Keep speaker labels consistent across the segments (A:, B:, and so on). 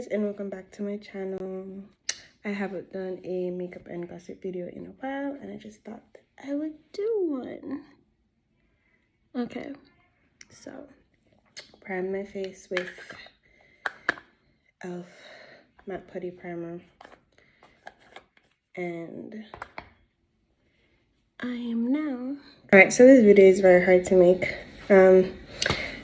A: and welcome back to my channel. I haven't done a makeup and gossip video in a while, and I just thought that I would do one. Okay, so prime my face with e.l.f. matte putty primer, and I am now. Alright, so this video is very hard to make.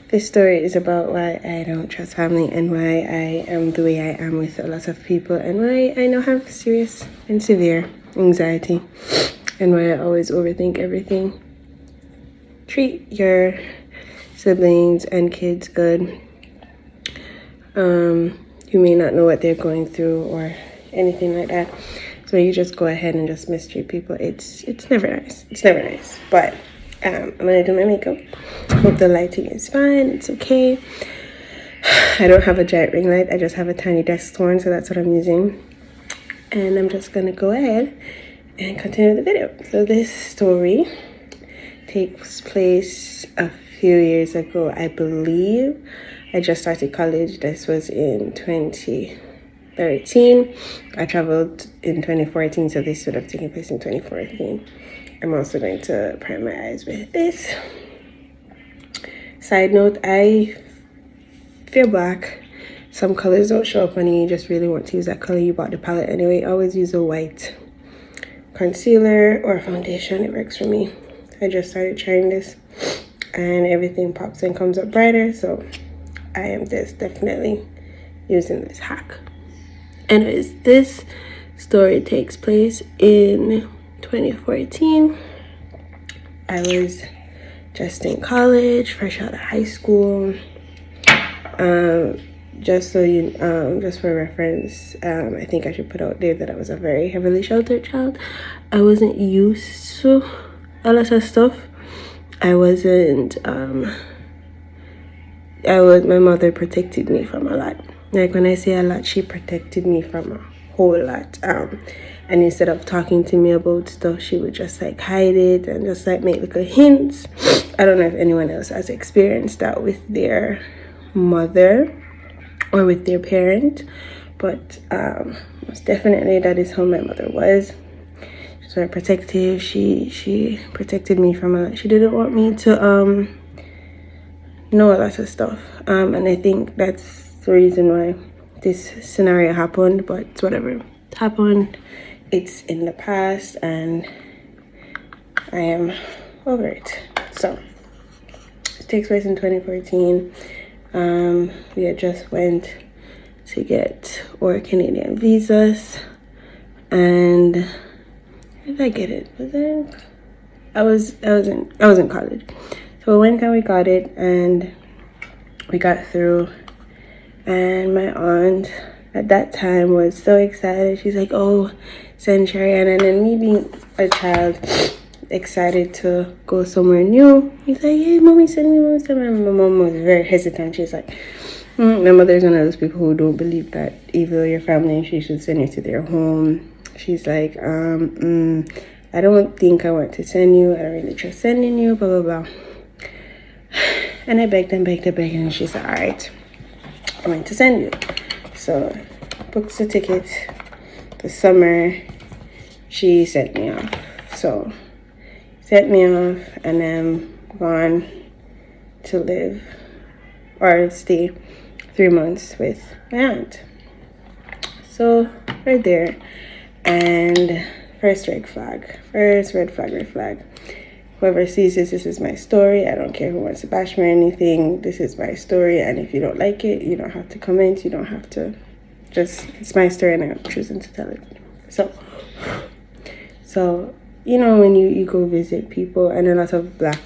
A: This story is about why I don't trust family and why I am the way I am with a lot of people, and why I now have serious and severe anxiety, and why I always overthink everything. Treat your siblings and kids good. You may not know what they're going through or anything like that, so you just go ahead and just mistreat people. It's never nice. It's never nice. But I'm gonna do my makeup. Hope the lighting is fine. It's okay. I don't have a giant ring light. I just have a tiny desk horn, so that's what I'm using. And I'm just gonna go ahead and continue the video. So this story takes place a few years ago, I believe. I just started college. This was in 2013. I traveled in 2014, so this would have taken place in 2014. I'm also going to prime my eyes with this. Side note, I feel black. Some colors don't show up on you. You just really want to use that color. You bought the palette anyway. Always use a white concealer or foundation. It works for me. I just started trying this and everything pops and comes up brighter. So I am just definitely using this hack. Anyways, this story takes place in 2014. I was just in college, fresh out of high school. Just so you, just for reference, I think I should put out there that I was a very heavily sheltered child. I wasn't used to a lot of stuff. My mother protected me from a lot. Like when I say a lot, she protected me from a whole lot. And instead of talking to me about stuff, she would just like hide it and just like make little hints. I don't know if anyone else has experienced that with their mother or with their parent, but most definitely that is how my mother was. She was very protective. She protected me from a lot. She didn't want me to know a lot of stuff, and I think that's the reason why this scenario happened. But it's whatever. It happened. It's in the past, and I am over it. So it takes place in 2014. We had just went to get our Canadian visas, and did I get it? I was in college. So we went and we got it, and we got through, and my aunt at that time was so excited. She's like, oh, send Cherian. And then me being a child, excited to go somewhere new, he's like, hey, mommy, send me, mommy, send me. And my mom was very hesitant. She's like, my mother's one of those people who don't believe that even your family, she should send you to their home. She's like, I don't think I want to send you. I don't really trust sending you, blah, blah, blah. And I begged and begged and begged, and she said, all right, I'm going to send you. So booked the ticket. The summer, she sent me off. So sent me off, and I'm gone to live or stay 3 months with my aunt. So right there, and first red flag. Whoever sees this is my story. I don't care who wants to bash me or anything. This is my story, and if you don't like it, you don't have to comment. You don't have to. It's my story, and I'm choosing to tell it. So you know, when you go visit people, and a lot of black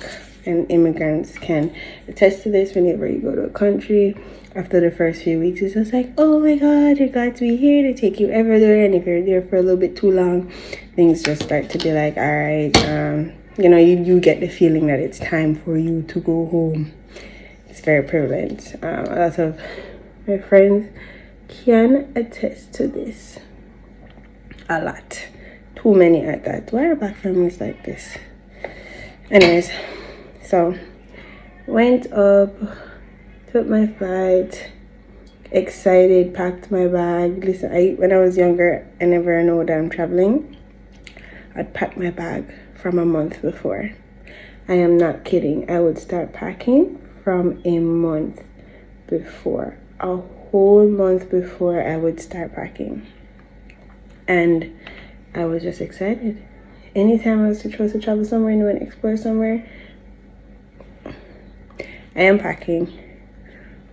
A: and immigrants can attest to this, whenever you go to a country, after the first few weeks, it's just like, oh my God, you're glad to be here. They take you everywhere, and if you're there for a little bit too long, things just start to be like, all right, you know, you get the feeling that it's time for you to go home. It's very prevalent. A lot of my friends can attest to this. A lot. Too many at that. Why are black families like this? Anyways, so went up, took my flight, excited, packed my bag. Listen, when I was younger, I never know that I'm traveling. I'd pack my bag from a month before. I am not kidding. I would start packing from a month before. A whole month before I would start packing. And I was just excited. Anytime I was supposed to travel somewhere and went explore somewhere, I am packing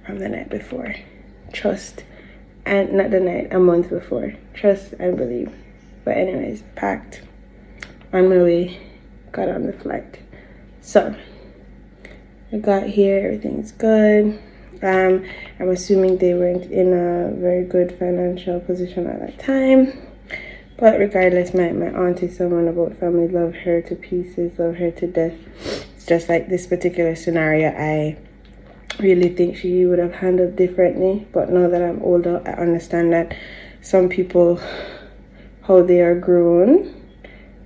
A: from the night before. Trust. And not the night, a month before. Trust and believe. But anyways, packed. On my way, got on the flight. So, I got here, everything's good. I'm assuming they weren't in a very good financial position at that time. But regardless, my aunt is someone about family, love her to pieces, love her to death. It's just like this particular scenario, I really think she would have handled differently. But now that I'm older, I understand that some people, how they are grown,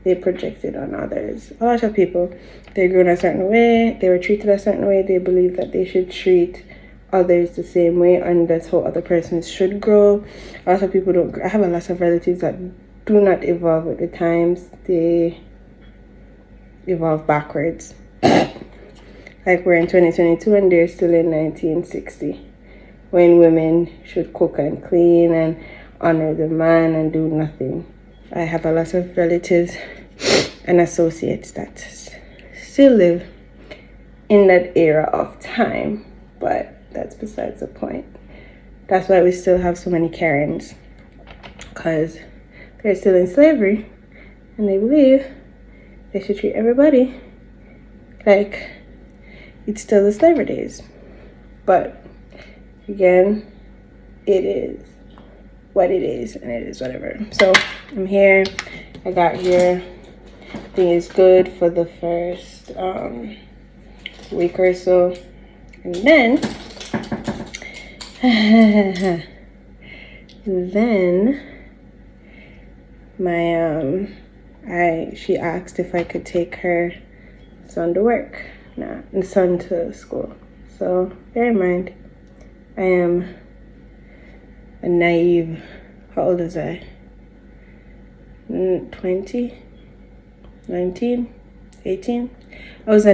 A: they project it on others. A lot of people, they're grown a certain way, they were treated a certain way, they believe that they should treat others the same way, and that's how other persons should grow. A lot of people don't. I have a lot of relatives that do not evolve with the times, they evolve backwards. Like we're in 2022 and they're still in 1960, when women should cook and clean and honor the man and do nothing. I have a lot of relatives and associates that still live in that era of time, but that's besides the point. That's why we still have so many Karens, because they're still in slavery and they believe they should treat everybody like it's still the slavery days. But again, it is what it is, and it is whatever. So I'm here. I got here. Everything is good for the first week or so, and then my she asked if I could take her son to work, son to school. So bear in mind, I am a naive, how old was I? 20, 19, 18. I was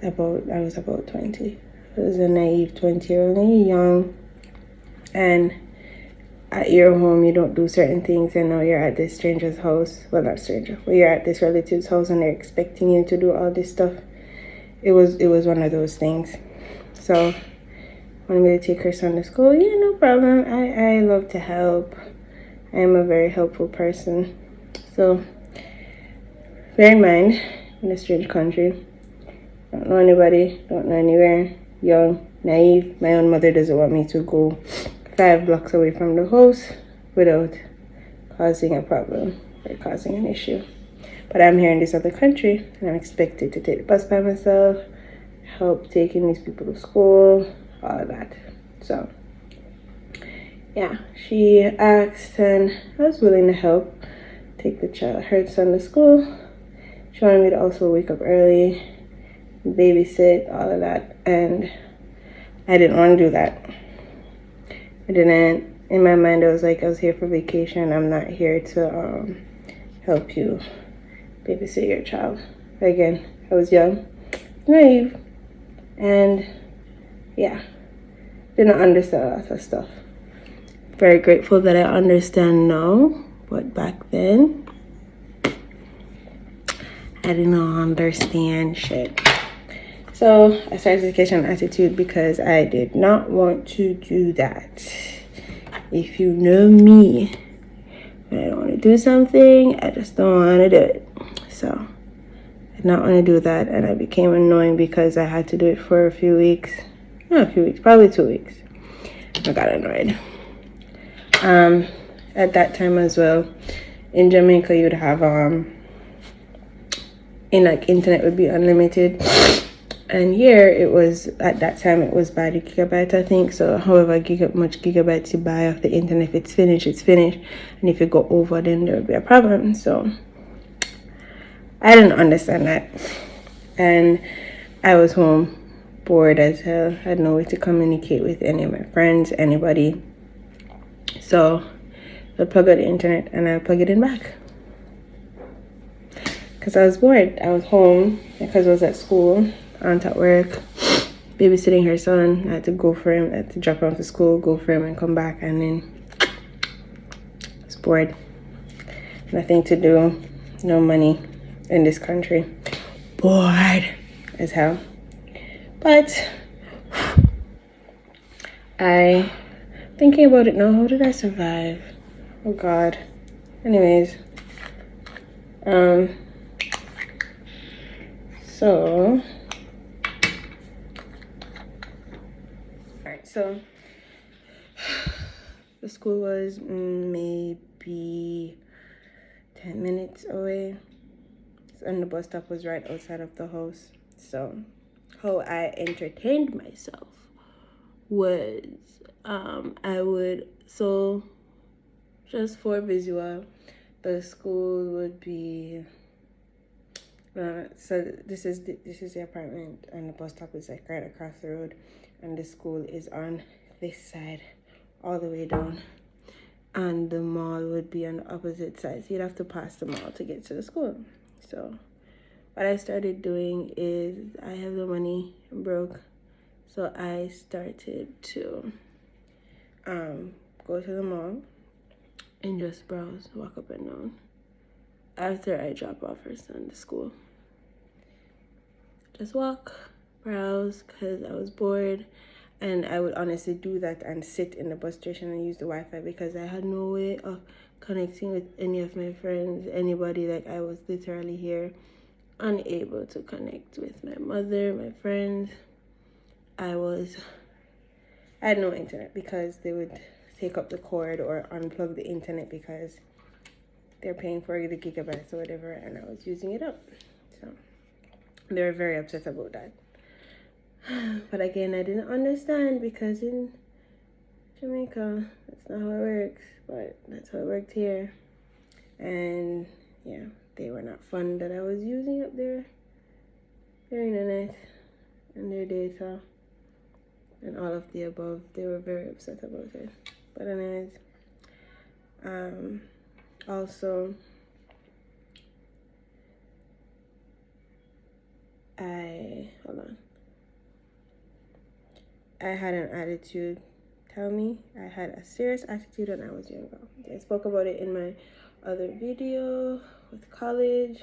A: about 20. I was a naive 20-year-old, young, and at your home you don't do certain things, and now you're at this stranger's house. Well, not stranger, but you're at this relative's house and they're expecting you to do all this stuff. It was one of those things. So wanted me to take her son to school. Yeah, no problem. I love to help. I am a very helpful person. So bear in mind, in a strange country, don't know anybody, don't know anywhere, young, naive. My own mother doesn't want me to go 5 blocks away from the house without causing a problem or causing an issue. But I'm here in this other country and I'm expected to take the bus by myself, help taking these people to school, all of that. So yeah, she asked and I was willing to help take her son to school. She wanted me to also wake up early, babysit, all of that, and I didn't want to do that. I didn't. In my mind, I was like, I was here for vacation. I'm not here to help you babysit your child. But again, I was young, naive, and yeah, didn't understand a lot of stuff. Very grateful that I understand now, but back then, I didn't understand shit. So I started vacation attitude because I did not want to do that. If you know me, when I don't want to do something, I just don't want to do it. So I did not want to do that, and I became annoying because I had to do it for a few weeks. Not a few weeks, probably 2 weeks. I got annoyed. At that time as well, in Jamaica, you'd have internet would be unlimited, and here it was, at that time it was by the gigabyte, I think. So however much gigabytes you buy of the internet, if it's finished, it's finished, and if you go over, then there would be a problem. So I didn't understand that, and I was home bored as hell. I had no way to communicate with any of my friends, anybody. So I plug out the internet and I plug it in back. Because I was bored. I was home because I was at school, aunt at work, babysitting her son. I had to go for him. I had to drop him off to school, go for him and come back. And then I was bored. Nothing to do. No money in this country. Bored as hell. But I thinking about it now, how did I survive? Oh God. Anyways. So alright, so the school was maybe 10 minutes away. And the bus stop was right outside of the house. So how I entertained myself was I would, so just for visual, the school would be so this is the apartment, and the bus stop is like right across the road, and the school is on this side all the way down, and the mall would be on the opposite side, so you'd have to pass the mall to get to the school. So what I started doing is, I have no money, I'm broke, so I started to go to the mall and just browse, walk up and down after I drop off her son to school. Just walk, browse, because I was bored, and I would honestly do that and sit in the bus station and use the Wi-Fi because I had no way of connecting with any of my friends, anybody. Like, I was literally here unable to connect with my mother, my friends. I had no internet because they would take up the cord or unplug the internet because they're paying for the gigabytes or whatever, and I was using it up. So they were very upset about that. But again, I didn't understand because in Jamaica, that's not how it works, but that's how it worked here. And yeah, they were not fun that I was using up their internet and their data and all of the above. They were very upset about it. But anyways, also I had an attitude. Tell me, I had a serious attitude when I was younger. I spoke about it in my other video with college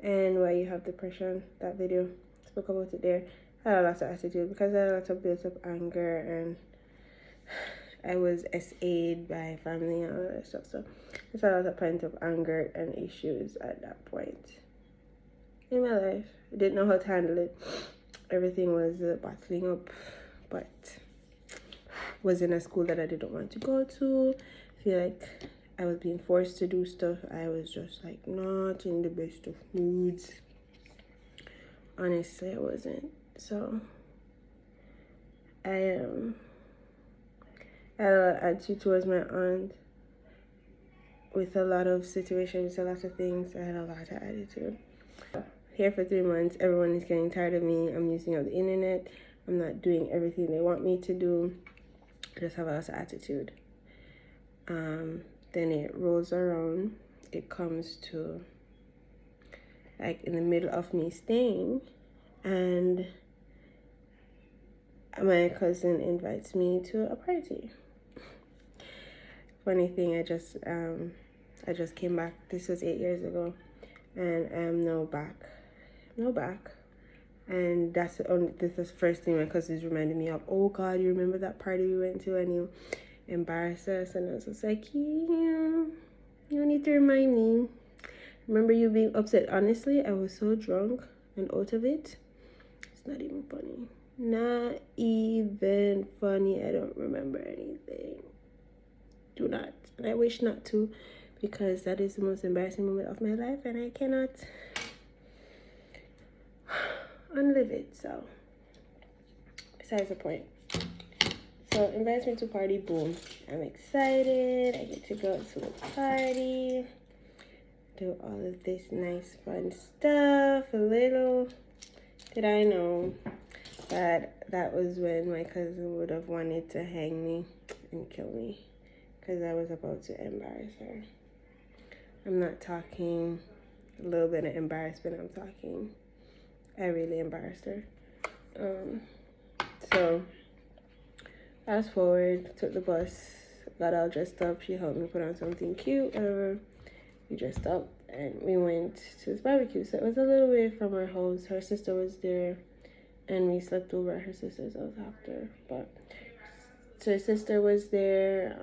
A: and why you have depression. That video, I spoke about it there. I had a lot of attitude because I had a lot of built up anger, and I was SA'd by family and all that stuff. So there's a lot of pent up anger and issues at that point in my life. I didn't know how to handle it. Everything was bottling up, but was in a school that I didn't want to go to. I feel like I was being forced to do stuff. I was just like not in the best of moods. Honestly, I wasn't. So I had a lot of attitude towards my aunt with a lot of situations, a lot of things. I had a lot of attitude. Here for 3 months, everyone is getting tired of me. I'm using up the internet. I'm not doing everything they want me to do. I just have a lot of attitude. Then it rolls around. It comes to like in the middle of me staying, and my cousin invites me to a party. Funny thing, I just came back. This was 8 years ago, and I am now back. And this is the first thing my cousins reminded me of. Oh God, you remember that party we went to and you embarrassed us? And I was just like, yeah, you need to remind me. Remember you being upset? Honestly, I was so drunk and out of it. It's not even funny. Not even funny. I don't remember anything. Do not. And I wish not to, because that is the most embarrassing moment of my life and I cannot unlive it. So besides the point. So invites me to party, boom. I'm excited. I get to go to the party, do all of this nice fun stuff. A little did I know that was when my cousin would have wanted to hang me and kill me because I was about to embarrass her. I'm not talking a little bit of embarrassment, I'm talking I really embarrassed her. So fast forward, took the bus, got all dressed up. She helped me put on something cute, whatever. We dressed up and we went to this barbecue. So it was a little way from our house. Her sister was there and we slept over at her sister's house after. But so her sister was there,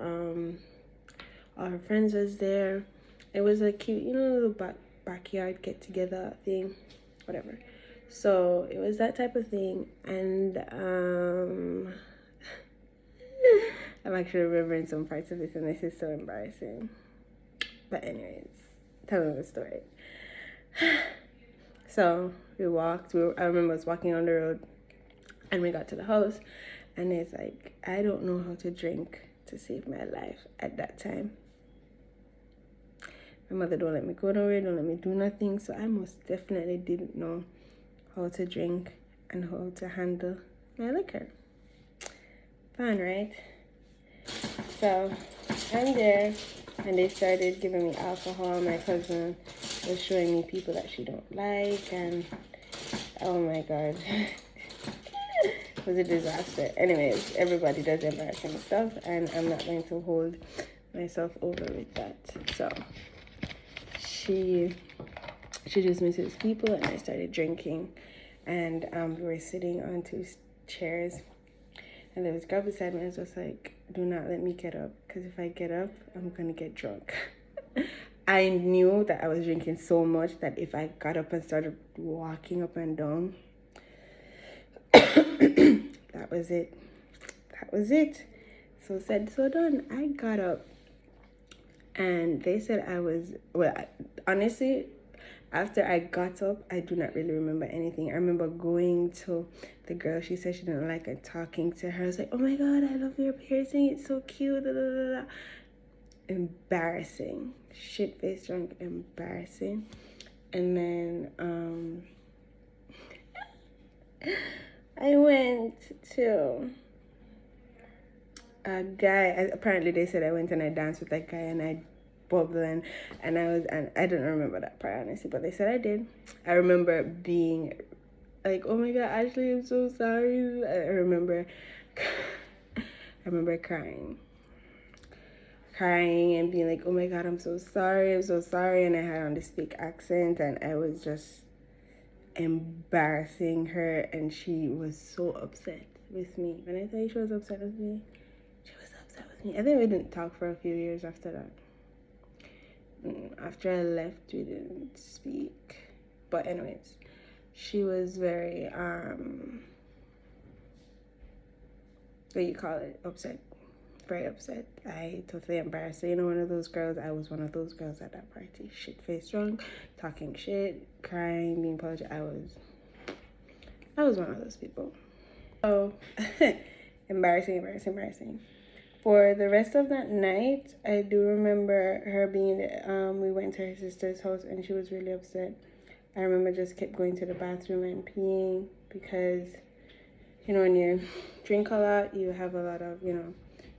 A: all her friends was there. It was a cute, little backyard get together thing, whatever. So it was that type of thing, and I'm actually remembering some parts of it, and this is so embarrassing. But anyways, tell me the story. So we walked. I remember us walking on the road, and we got to the house, and it's like, I don't know how to drink to save my life at that time. My mother don't let me go nowhere, don't let me do nothing, so I most definitely didn't know how to drink and how to handle my liquor. Fun, right? So I'm there, and they started giving me alcohol. My cousin was showing me people that she don't like, and oh my god. It was a disaster. Anyways, everybody does embarrassing stuff, and I'm not going to hold myself over with that. So she introduced me to these people, and I started drinking, and we were sitting on two chairs, and there was a girl beside me. I was just like, do not let me get up, because if I get up, I'm gonna get drunk. I knew that I was drinking so much that if I got up and started walking up and down, that was it. So said, so done. I got up, and they said I was, honestly, after I got up, I do not really remember anything. I remember going to the girl. She said she didn't like it, talking to her. I was like, oh my god, I love your piercing. It's so cute. Da, da, da, da. Embarrassing. Shit-faced drunk. Embarrassing. And then I went to a guy. Apparently they said I went and I danced with that guy and I bubbling, and I don't remember that part honestly, but they said I did. I remember being like, oh my god, Ashley, I'm so sorry. I remember crying and being like, oh my god, I'm so sorry, and I had on this fake accent, and I was just embarrassing her, and she was so upset with me. When I tell you she was upset with me, she was upset with me. I think we didn't talk for a few years after that. After I left, we didn't speak. But anyways, she was very what do you call it, upset, very upset. I totally embarrassed her. One of those girls. I was one of those girls at that party, shit-faced drunk, talking shit, crying, being apologetic. I was one of those people. So embarrassing. For the rest of that night, I do remember her being, we went to her sister's house and she was really upset. I remember just kept going to the bathroom and peeing because, when you drink a lot, you have a lot of, you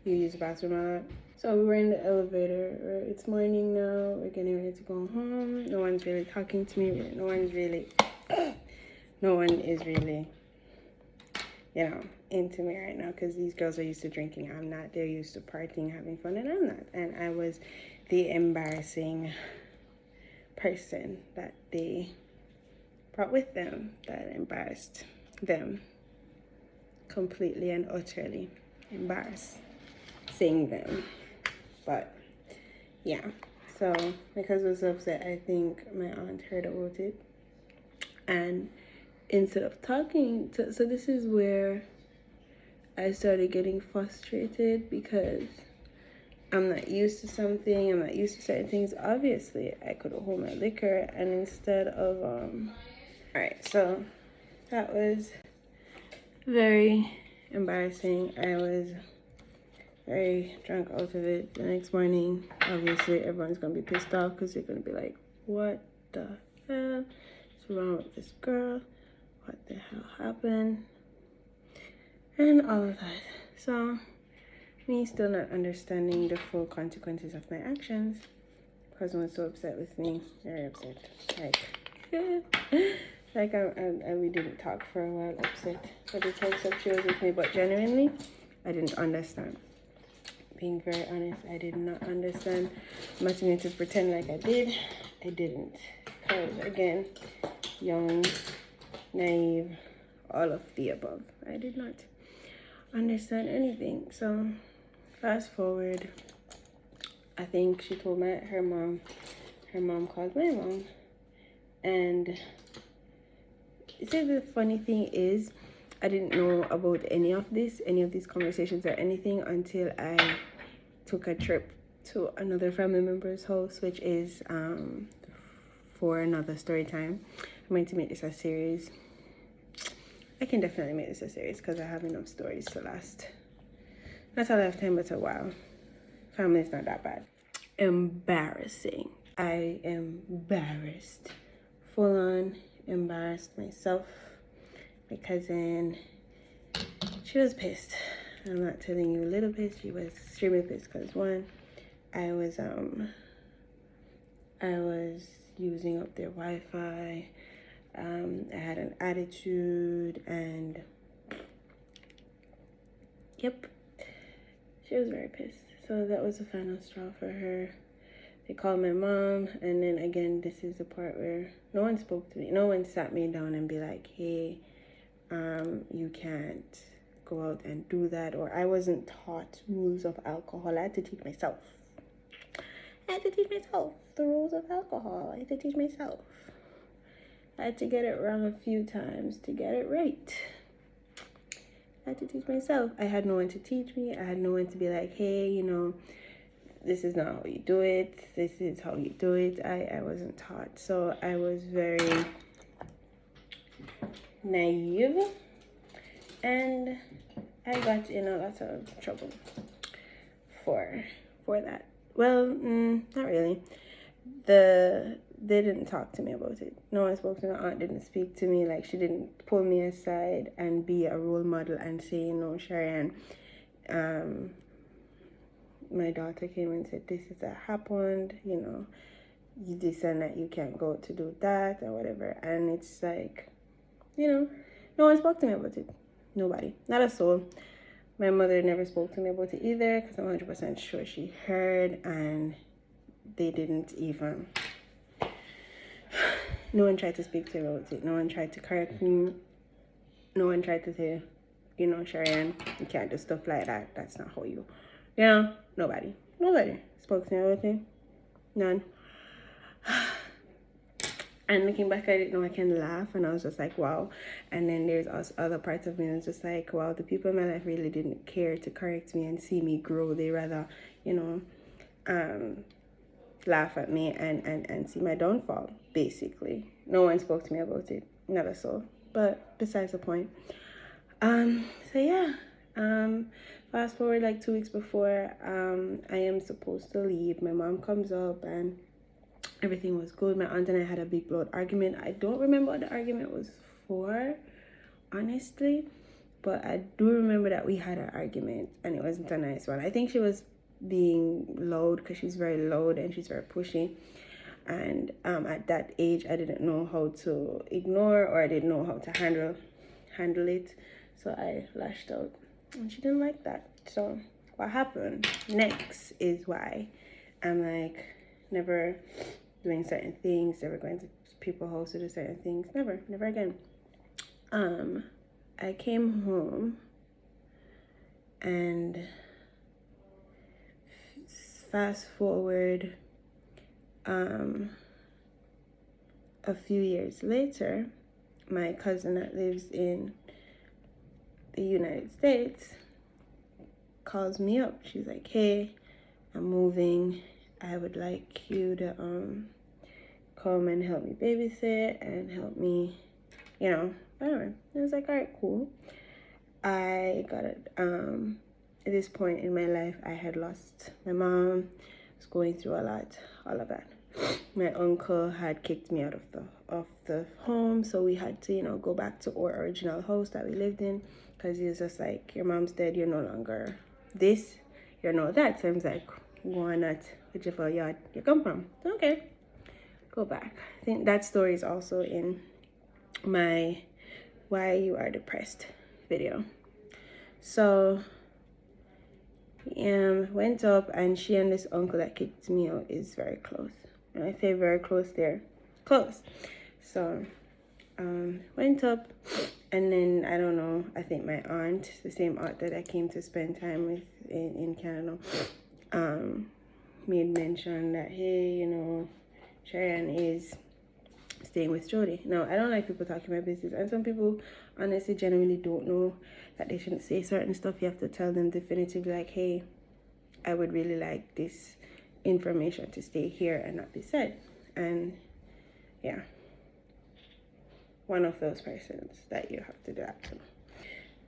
A: use the bathroom a lot. So we were in the elevator. It's morning now. We're getting ready to go home. No one's really talking to me. No one is really, into me right now, because these girls are used to drinking. I'm not. They're used to partying, having fun, and I'm not. And I was the embarrassing person that they brought with them, that embarrassed them completely and utterly, embarrassing them. But yeah, so because I was upset, I think my aunt heard about it, and instead of talking to, so this is where I started getting frustrated, because I'm not used to something, I'm not used to certain things. Obviously, I could hold my liquor, and instead of, alright, so that was very embarrassing. I was very drunk out of it. The next morning, obviously, everyone's gonna be pissed off, because they're gonna be like, what the hell is wrong with this girl? What the hell happened? and all of that. So me still not understanding the full consequences of my actions. Cousin was so upset with me, very upset. Like we didn't talk for a while, upset for the text up she was with me, but genuinely I didn't understand. Being very honest, I did not understand. Much me to pretend like I did, I didn't. Because again, young, naive, all of the above. I did not understand anything. So fast forward, I think she told her mom called my mom, and see, the funny thing is I didn't know about any of these conversations or anything until I took a trip to another family member's house, which is for another story time. I'm going to make this a series. I can definitely make this a series because I have enough stories to last not a lifetime but a while. Family is not that bad. Embarrassing. I am embarrassed. Full on embarrassed myself. My cousin, she was pissed. I'm not telling you a little pissed. She was extremely pissed because one, I was using up their Wi-Fi. I had an attitude, and yep, she was very pissed. So that was the final straw for her. They called my mom, and then again, this is the part where no one spoke to me. No one sat me down and be like, hey, you can't go out and do that. Or I wasn't taught rules of alcohol. I had to teach myself. The rules of alcohol. I had to teach myself. I had to get it wrong a few times to get it right. I had to teach myself. I had no one to teach me. I had no one to be like, hey, you know, this is not how you do it. This is how you do it. I wasn't taught. So I was very naive. And I got in a lot of trouble for that. Well, not really. They didn't talk to me about it. No one spoke to me. My aunt didn't speak to me. Like, she didn't pull me aside and be a role model and say, you know, Cherian, my daughter came and said, this is what happened, you know, you this and that, you can't go to do that or whatever. And it's like, you know, no one spoke to me about it. Nobody. Not a soul. My mother never spoke to me about it either because I'm 100% sure she heard, and they didn't even. No one tried to speak to me about it. No one tried to correct me. No one tried to say, you know, Cherian, you can't do stuff like that. That's not how you. Yeah, nobody spoke to me about it. None. And looking back at it now, I can laugh, and I was just like, wow. And then there's also other parts of me that's just like, wow, the people in my life really didn't care to correct me and see me grow. They rather, you know, laugh at me and see my downfall, basically. No one spoke to me about it. Not a soul. But besides the point. So yeah. Fast forward like 2 weeks before I am supposed to leave. My mom comes up and everything was good. My aunt and I had a big blood argument. I don't remember what the argument was for, honestly, but I do remember that we had an argument and it wasn't a nice one. I think she was being loud because she's very loud and she's very pushy. And at that age, I didn't know how to ignore, or I didn't know how to handle it. So I lashed out and she didn't like that. So what happened next is why I'm like never doing certain things, never going to people's house to do certain things. Never again. I came home and fast forward a few years later, my cousin that lives in the United States calls me up. She's like, hey, I'm moving. I would like you to come and help me babysit and help me, you know, whatever. I was like, all right, cool. I got it. At this point in my life, I had lost my mom, was going through a lot, all of that. my uncle had kicked me out of the home, so we had to, you know, go back to our original house that we lived in, because he was just like, your mom's dead, you're no longer this, you're not that. So I was like, why not whichever yard you come from? So, okay, go back. I think that story is also in my why you are depressed video. So went up, and she and this uncle that kicked me out is very close. And I say very close, there close. So went up, and then I don't know, I think my aunt, the same aunt that I came to spend time with in Canada, made mention that, hey, you know, Sharon is staying with Jody. Now, I don't like people talking my business, and some people honestly genuinely don't know that they shouldn't say certain stuff. You have to tell them definitively, like, hey, I would really like this information to stay here and not be said. And yeah, one of those persons that you have to do that to.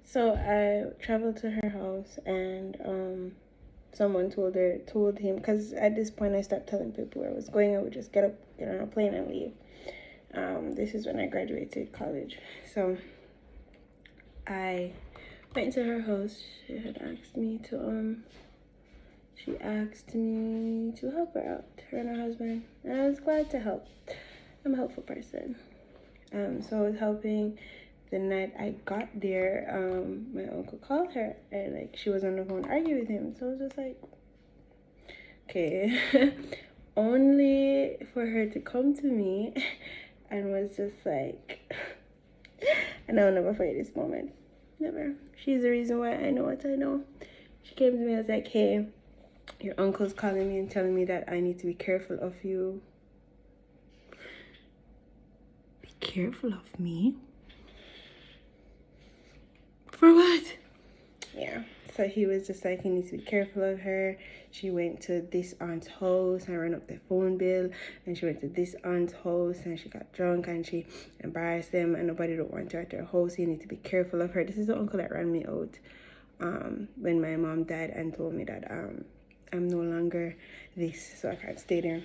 A: So I traveled to her house, and someone told him, because at this point I stopped telling people where I was going. I would just get on a plane and leave. This is when I graduated college. So I went to her house. She asked me to help her out, her and her husband, and I was glad to help. I'm a helpful person. So I was helping. The night I got there, my uncle called her, and like she was on the phone arguing with him. So I was just like, okay. Only for her to come to me and was just like, and I'll never forget this moment. Never. She's the reason why I know what I know. She came to me and was like, hey, your uncle's calling me and telling me that I need to be careful of you. Be careful of me? For what? Yeah. So he was just like, he needs to be careful of her. She went to this aunt's house and ran up the phone bill. And she went to this aunt's house and she got drunk and she embarrassed them, and nobody don't want her at their house. So you need to be careful of her. This is the uncle that ran me out when my mom died and told me that I'm no longer this, so I can't stay there.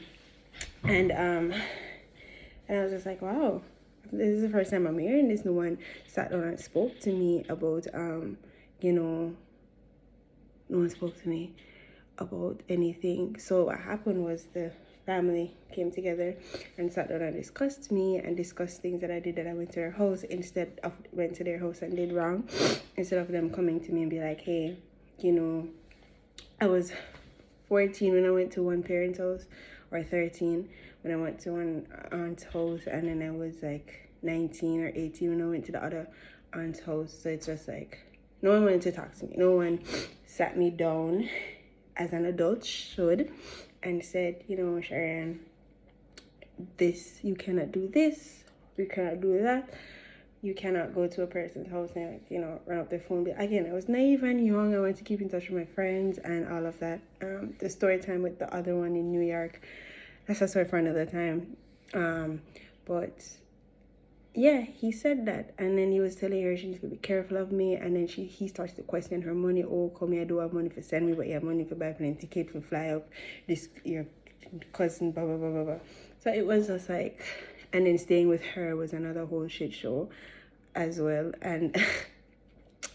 A: And I was just like, wow, this is the first time I'm hearing this. No one sat down and spoke to me about no one spoke to me about anything. So what happened was the family came together and sat down and discussed me and discussed things that I did, that I went to their house instead of went to their house and did wrong, instead of them coming to me and be like, hey, I was 14 when I went to one parent's house, or 13 when I went to one aunt's house, and then I was like 19 or 18 when I went to the other aunt's house. So it's just like, no one wanted to talk to me. No one sat me down as an adult should and said, Sharon, you cannot do this, you cannot do that, you cannot go to a person's house and run up their phone. But again, I was naive and young. I wanted to keep in touch with my friends and all of that. The story time with the other one in New York, that's a story for another time. But yeah, he said that, and then he was telling her she needs to be careful of me, and then he starts to question her money. Oh, come here, I don't have money for send me, but you have money for buy plane ticket for fly up this your cousin, blah blah blah blah blah. So it was just like, and then staying with her was another whole shit show as well. And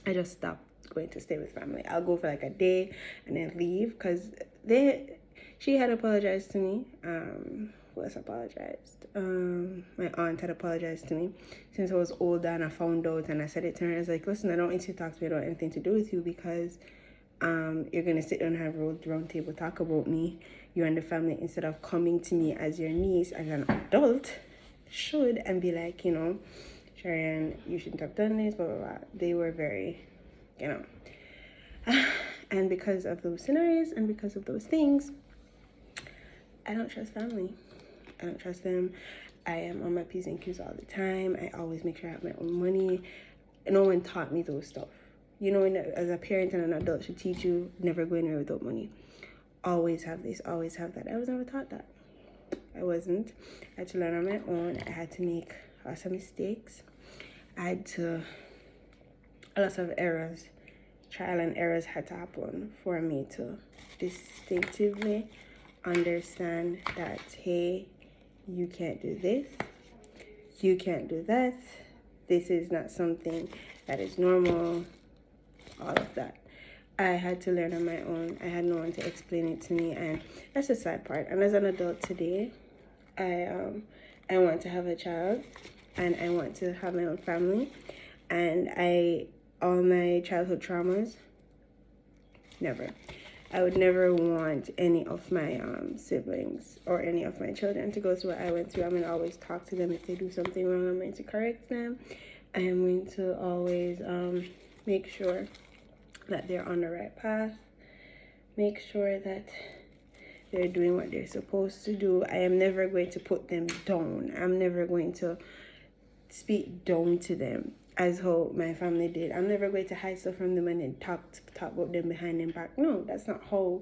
A: I just stopped going to stay with family. I'll go for like a day and then leave, because she had apologized to me. Who else apologized? My aunt had apologized to me since I was older, and I found out, and I said it to her. I was like, listen, I don't want you to talk to me about anything to do with you, because you're gonna sit down and have a round table talk about me, you and the family, instead of coming to me as your niece, as an adult should, and be like, Sharon, you shouldn't have done this, blah blah blah. They were very, and because of those scenarios and because of those things, I don't trust family. I don't trust them. I am on my P's and Q's all the time. I always make sure I have my own money. No one taught me those stuff. As a parent and an adult should teach you, never go anywhere without money. Always have this, always have that. I was never taught that. I wasn't. I had to learn on my own. I had to make lots of mistakes. A lot of errors. Trial and errors had to happen for me to distinctively understand that, hey, you can't do this, you can't do that, this is not something that is normal, all of that. I had to learn on my own. I had no one to explain it to me, and that's the sad part. And as an adult today, I want to have a child, and I want to have my own family, and all my childhood traumas, never. I would never want any of my siblings or any of my children to go through what I went through. I'm going to always talk to them if they do something wrong. I'm going to correct them. I am going to always make sure that they're on the right path. Make sure that they're doing what they're supposed to do. I am never going to put them down. I'm never going to speak down to them as how my family did. I'm never going to hide stuff from them and then talk about them behind them back. No, that's not how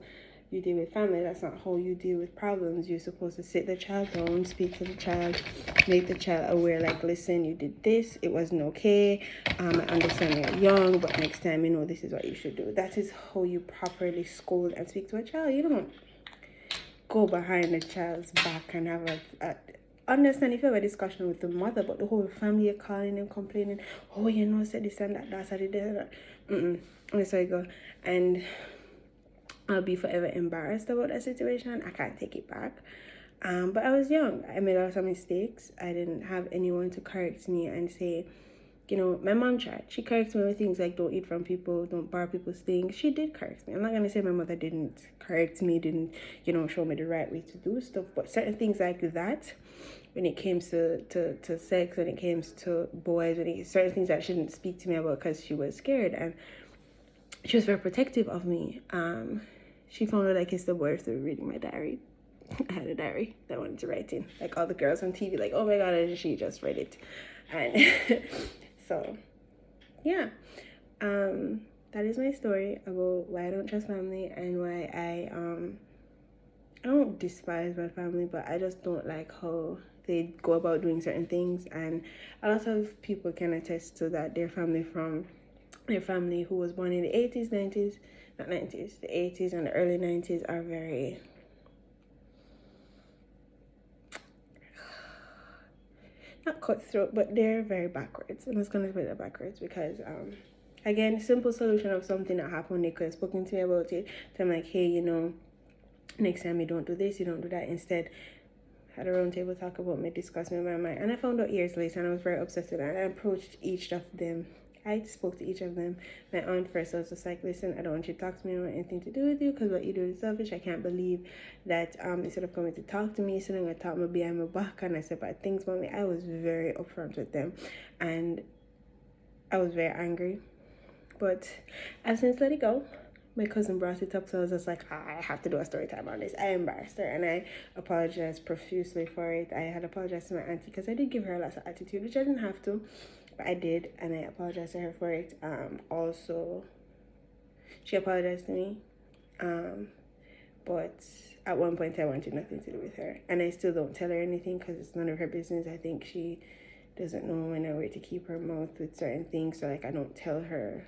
A: you deal with family. That's not how you deal with problems. You're supposed to sit the child down, speak to the child, make the child aware, like, listen, you did this, it wasn't okay. I understand you're young, but next time, you know, this is what you should do. That is how you properly scold and speak to a child. You don't go behind the child's back and have a understand if you have a discussion with the mother, but the whole family are calling and complaining, oh, you know, said this and that, that's how they did that. That's how you go. And I'll be forever embarrassed about that situation. I can't take it back. But I was young. I made a lot of mistakes. I didn't have anyone to correct me and say, you know, my mom tried. She corrects me with things like don't eat from people, don't borrow people's things. She did correct me. I'm not going to say my mother didn't correct me, didn't, you know, show me the right way to do stuff. But certain things like that, when it came to sex, when it came to boys, certain things that she didn't speak to me about because she was scared. And she was very protective of me. She found out I kissed the boy through reading my diary. I had a diary that I wanted to write in. Like all the girls on TV, like, oh my God, and she just read it. And so, yeah. That is my story about why I don't trust family and why I don't despise my family, but I just don't like how they go about doing certain things. And a lot of people can attest to that. Their family who was born in the 80s, 90s, not 90s, the 80s and the early 90s are very, not cutthroat, but they're very backwards. I'm just going to put it backwards because, again, simple solution of something that happened. They could have spoken to me about it. So I'm like, hey, you know, next time you don't do this, you don't do that. Instead, had a round table talk about me, discuss me my mind. And I found out years later, and I was very obsessed with that. And I approached each of them. I spoke to each of them. My aunt first, I was just like, listen, I don't want you to talk to me. I don't want anything to do with you because what you do is selfish. I can't believe that instead of coming to talk to me, sitting and talk me behind my back and I said bad things about me. I was very upfront with them. And I was very angry. But I've since let it go. My cousin brought it up, so I was just like, I have to do a story time on this. I embarrassed her, and I apologized profusely for it. I had apologized to my auntie, because I did give her lots of attitude, which I didn't have to, but I did, and I apologized to her for it. Also, she apologized to me, but at one point I wanted nothing to do with her, and I still don't tell her anything, because it's none of her business. I think she doesn't know when or where to keep her mouth with certain things, so like I don't tell her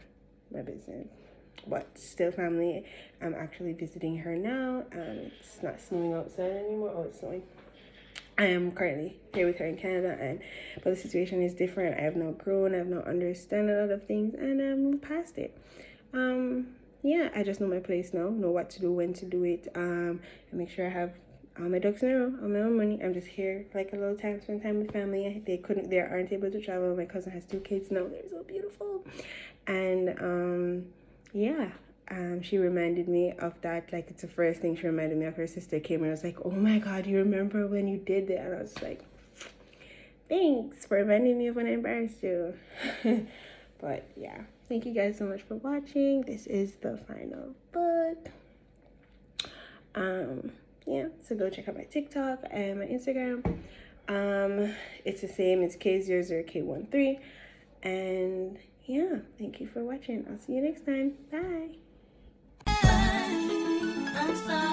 A: my business. But still family. I'm actually visiting her now. It's not snowing outside anymore. Oh, it's snowing. I am currently here with her in Canada, but the situation is different. I have now grown. I have now understand a lot of things, and I moved past it. Yeah, I just know my place now. Know what to do, when to do it. I make sure I have all my ducks in a row, all my own money. I'm just here for like a little time, spend time with family. They aren't able to travel. My cousin has 2 kids now. They're so beautiful, and yeah, she reminded me of that. Like, it's the first thing she reminded me of. Her sister came and I was like, oh my God, you remember when you did that? And I was like, thanks for reminding me of when I embarrassed you. But yeah, thank you guys so much for watching. This is the final book. Yeah, so go check out my TikTok and my Instagram. It's the same. It's K00K13. And yeah, thank you for watching. I'll see you next time. Bye. I'm sorry.